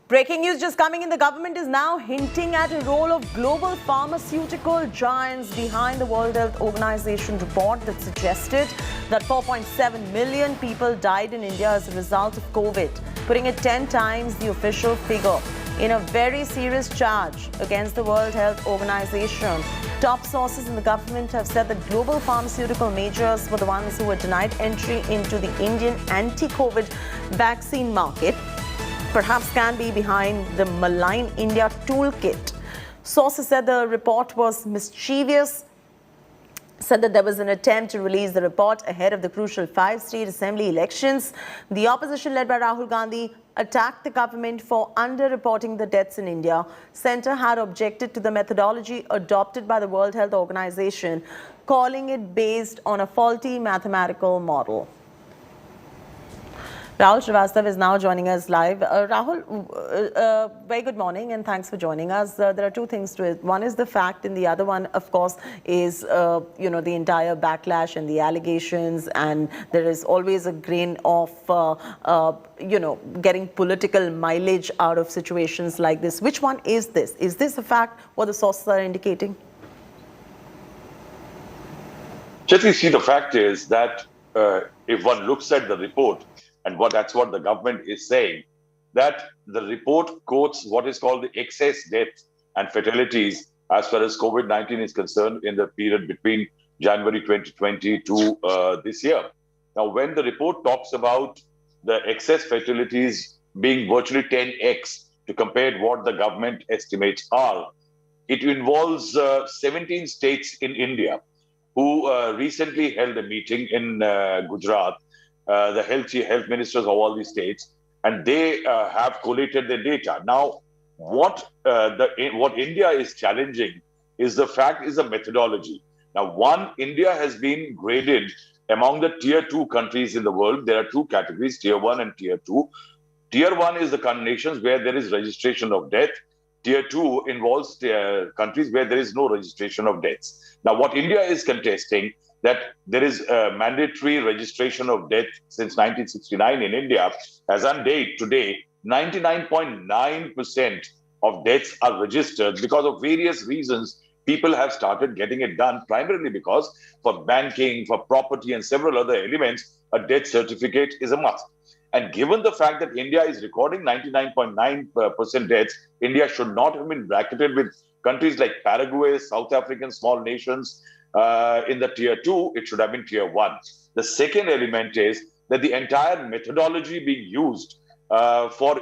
Breaking news just coming in. The government is now hinting at a role of global pharmaceutical giants behind the World Health Organization report that suggested that 4.7 million people died in India as a result of COVID, putting it 10 times the official figure. In a very serious charge against the World Health Organization, top sources in the government have said that global pharmaceutical majors were the ones who were denied entry into the Indian anti-COVID vaccine market, perhaps can be behind the malign India Toolkit. Sources said the report was mischievous, said that there was an attempt to release the report ahead of the crucial 5 state assembly elections. The opposition led by Rahul Gandhi attacked the government for underreporting the deaths in India. Centre had objected to the methodology adopted by the World Health Organization, calling it based on a faulty mathematical model. Rahul Srivastava is now joining us live. Rahul, very good morning and thanks for joining us. There are two things to it. One is the fact and the other one, of course, is, the entire backlash and the allegations, and there is always a grain of, getting political mileage out of situations like this. Which one is this? Is this a fact, what the sources are indicating? Chetri, see, the fact is that if one looks at the report, and that's what the government is saying, that the report quotes what is called the excess deaths and fatalities as far as COVID-19 is concerned in the period between January 2020 to this year. Now, when the report talks about the excess fatalities being virtually 10x to compare what the government estimates are, it involves 17 states in India who recently held a meeting in Gujarat, the health ministers of all these states, and they have collated the data. Now, what India is challenging is the methodology. Now, India has been graded among the tier 2 countries in the world. There are two categories, tier 1 and tier 2. Tier 1 is the nations where there is registration of death. Tier 2 involves countries where there is no registration of deaths. Now, what India is contesting, that there is a mandatory registration of death since 1969 in India. As on date today, 99.9% of deaths are registered. Because of various reasons, people have started getting it done, primarily because for banking, for property and several other elements, a death certificate is a must. And given the fact that India is recording 99.9% deaths, India should not have been bracketed with countries like Paraguay, South African small nations, in the tier 2, it should have been tier 1. The second element is that the entire methodology being used for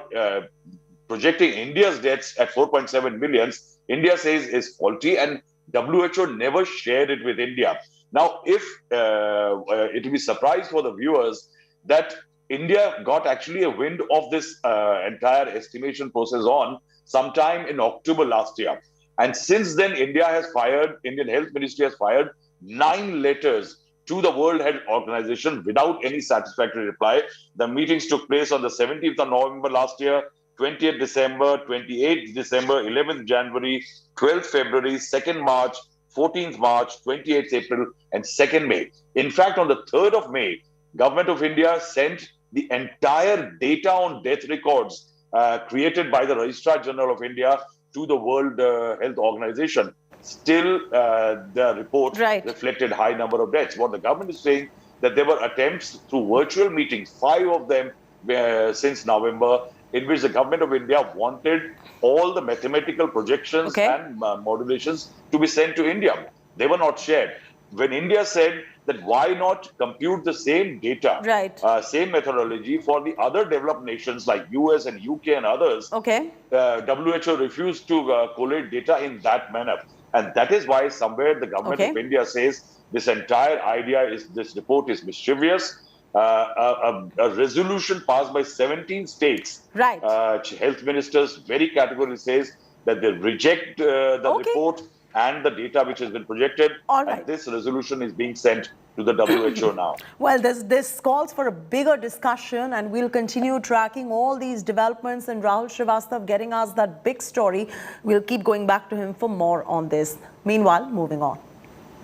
projecting India's deaths at 4.7 million, India says is faulty, and WHO never shared it with India. Now, if it will be surprise for the viewers that India got actually a wind of this entire estimation process on sometime in October last year. And since then, Indian Health Ministry has fired 9 letters to the World Health Organization without any satisfactory reply. The meetings took place on the 17th of November last year, 20th December, 28th December, 11th January, 12th February, 2nd March, 14th March, 28th April, and 2nd May. In fact, on the 3rd of May, Government of India sent the entire data on death records created by the Registrar General of India to the World Health Organization. Still, the report reflected high number of deaths. What the government is saying, that there were attempts through virtual meetings, 5 of them since November, in which the government of India wanted all the mathematical projections and modulations to be sent to India. They were not shared. When India said that why not compute the same data, same methodology for the other developed nations like US and UK and others, WHO refused to collate data in that manner. And that is why somewhere the government of India says this entire this report is mischievous. A resolution passed by 17 states, health ministers very categorically says that they reject the report and the data which has been projected. And this resolution is being sent to the WHO now. Well, this calls for a bigger discussion, and we'll continue tracking all these developments. And Rahul Srivastava getting us that big story. We'll keep going back to him for more on this. Meanwhile, moving on.